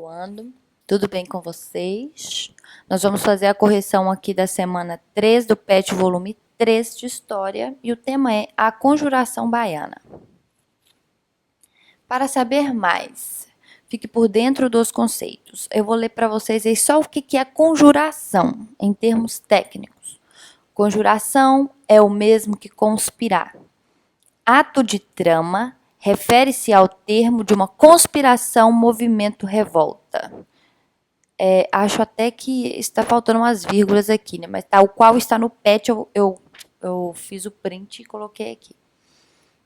Atuando. Tudo bem com vocês? Nós vamos fazer a correção aqui da semana 3 do PET volume 3 de História e o tema é a Conjuração Baiana. Para saber mais, fique por dentro dos conceitos. Eu vou ler para vocês aí só o que é conjuração, em termos técnicos. Conjuração é o mesmo que conspirar. Ato de trama refere-se ao termo de uma conspiração, movimento, revolta. Acho até que está faltando umas vírgulas aqui, né? Mas tal qual está no PET, eu fiz o print e coloquei aqui.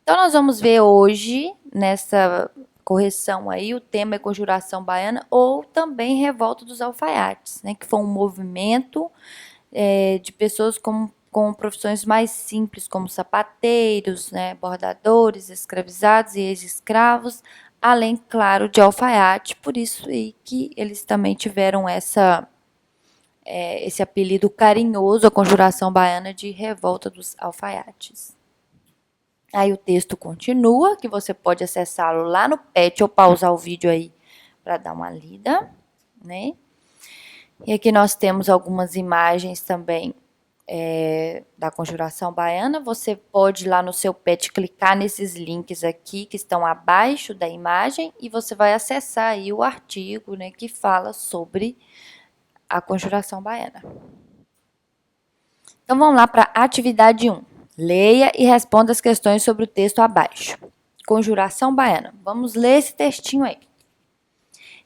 Então, nós vamos ver hoje, nessa correção aí, o tema é Conjuração Baiana ou também Revolta dos Alfaiates, né? Que foi um movimento de pessoas com profissões mais simples, como sapateiros, né, bordadores, escravizados e ex-escravos, além, claro, de alfaiate, por isso aí que eles também tiveram esse apelido carinhoso, a Conjuração Baiana, de Revolta dos Alfaiates. Aí o texto continua, que você pode acessá-lo lá no PET ou pausar o vídeo aí para dar uma lida, né? E aqui nós temos algumas imagens também da Conjuração Baiana. Você pode ir lá no seu PET clicar nesses links aqui que estão abaixo da imagem e você vai acessar aí o artigo, né, que fala sobre a Conjuração Baiana. Então vamos lá para a atividade 1. Leia e responda as questões sobre o texto abaixo. Conjuração Baiana. Vamos ler esse textinho aí.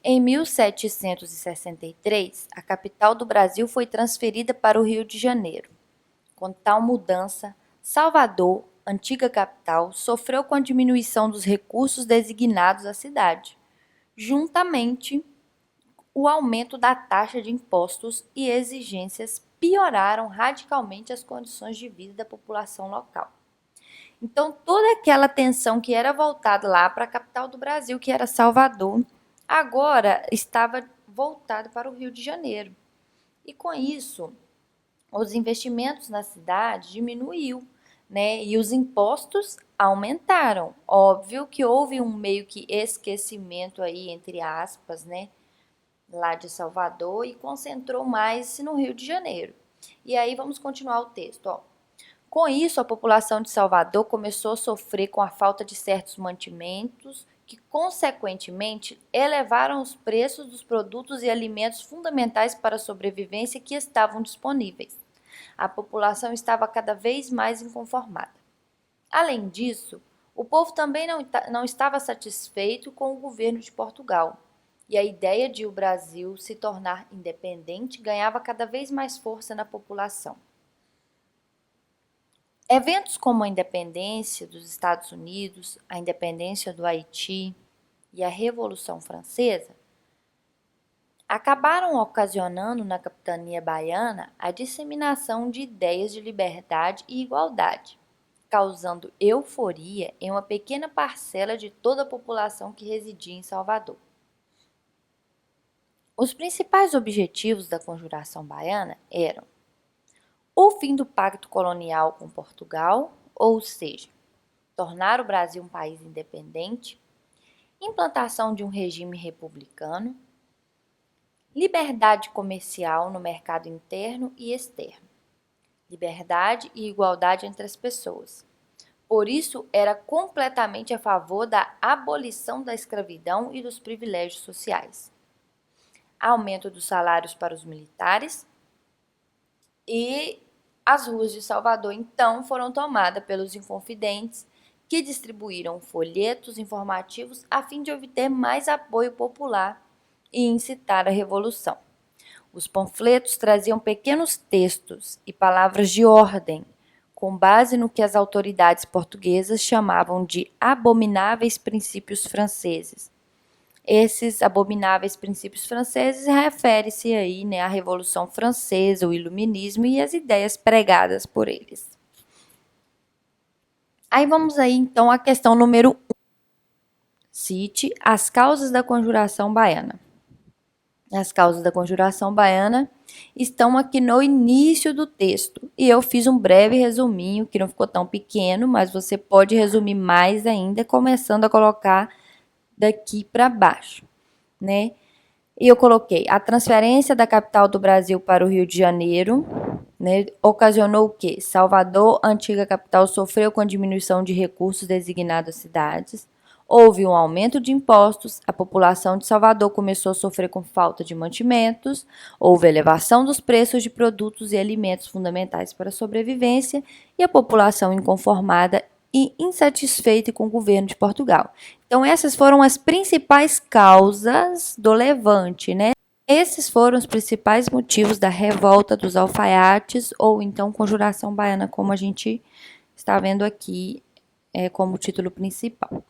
Em 1763, a capital do Brasil foi transferida para o Rio de Janeiro. Com tal mudança, Salvador, antiga capital, sofreu com a diminuição dos recursos designados à cidade. Juntamente, o aumento da taxa de impostos e exigências pioraram radicalmente as condições de vida da população local. Então, toda aquela atenção que era voltada lá para a capital do Brasil, que era Salvador, agora estava voltado para o Rio de Janeiro. E com isso, os investimentos na cidade diminuiu, né? E os impostos aumentaram. Óbvio que houve um meio que esquecimento aí, entre aspas, né? Lá de Salvador e concentrou mais no Rio de Janeiro. E aí vamos continuar o texto, ó. Com isso, a população de Salvador começou a sofrer com a falta de certos mantimentos que, consequentemente, elevaram os preços dos produtos e alimentos fundamentais para a sobrevivência que estavam disponíveis. A população estava cada vez mais inconformada. Além disso, o povo também não estava satisfeito com o governo de Portugal, e a ideia de o Brasil se tornar independente ganhava cada vez mais força na população. Eventos como a independência dos Estados Unidos, a independência do Haiti e a Revolução Francesa acabaram ocasionando na capitania baiana a disseminação de ideias de liberdade e igualdade, causando euforia em uma pequena parcela de toda a população que residia em Salvador. Os principais objetivos da Conjuração Baiana eram o fim do pacto colonial com Portugal, ou seja, tornar o Brasil um país independente, implantação de um regime republicano, liberdade comercial no mercado interno e externo, liberdade e igualdade entre as pessoas. Por isso, era completamente a favor da abolição da escravidão e dos privilégios sociais, aumento dos salários para os militares, e as ruas de Salvador, então, foram tomadas pelos inconfidentes que distribuíram folhetos informativos a fim de obter mais apoio popular e incitar a revolução. Os panfletos traziam pequenos textos e palavras de ordem, com base no que as autoridades portuguesas chamavam de abomináveis princípios franceses. Esses abomináveis princípios franceses referem-se aí, né, à Revolução Francesa, o Iluminismo e as ideias pregadas por eles. Aí vamos aí então à questão número 1. Cite as causas da Conjuração Baiana. As causas da Conjuração Baiana estão aqui no início do texto e eu fiz um breve resuminho que não ficou tão pequeno, mas você pode resumir mais ainda, começando a colocar daqui para baixo, né? E eu coloquei a transferência da capital do Brasil para o Rio de Janeiro, né, ocasionou o quê? Salvador, antiga capital, sofreu com a diminuição de recursos designados às cidades. Houve um aumento de impostos, a população de Salvador começou a sofrer com falta de mantimentos, houve elevação dos preços de produtos e alimentos fundamentais para a sobrevivência e a população inconformada e insatisfeita com o governo de Portugal. Então, essas foram as principais causas do levante, né? Esses foram os principais motivos da revolta dos alfaiates, ou então Conjuração Baiana, como a gente está vendo aqui como título principal.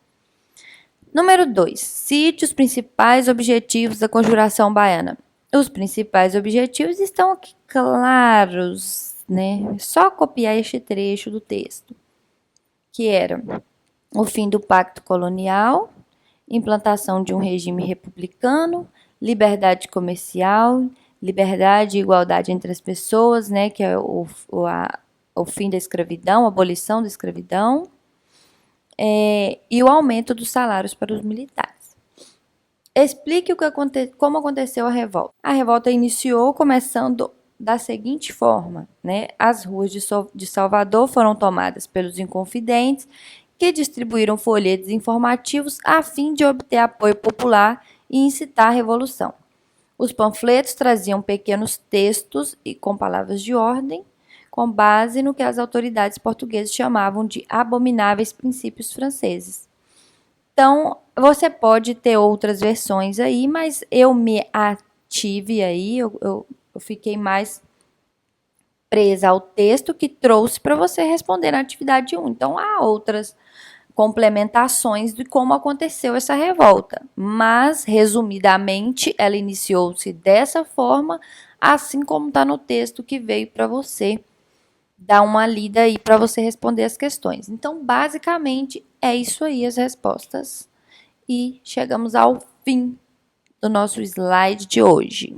Número 2. Cite os principais objetivos da Conjuração Baiana. Os principais objetivos estão aqui claros, né? É só copiar este trecho do texto, que eram o fim do pacto colonial, implantação de um regime republicano, liberdade comercial, liberdade e igualdade entre as pessoas, né, que é o fim da escravidão, a abolição da escravidão, e o aumento dos salários para os militares. Explique como aconteceu a revolta. A revolta iniciou começando da seguinte forma, né? As ruas de Salvador foram tomadas pelos inconfidentes, que distribuíram folhetos informativos a fim de obter apoio popular e incitar a revolução. Os panfletos traziam pequenos textos e com palavras de ordem, com base no que as autoridades portuguesas chamavam de abomináveis princípios franceses. Então, você pode ter outras versões aí, mas eu me ative aí, eu fiquei mais presa ao texto que trouxe para você responder na atividade 1. Então, há outras complementações de como aconteceu essa revolta, mas, resumidamente, ela iniciou-se dessa forma, assim como está no texto que veio para você dar uma lida aí para você responder as questões. Então, basicamente, é isso aí as respostas. E chegamos ao fim do nosso slide de hoje.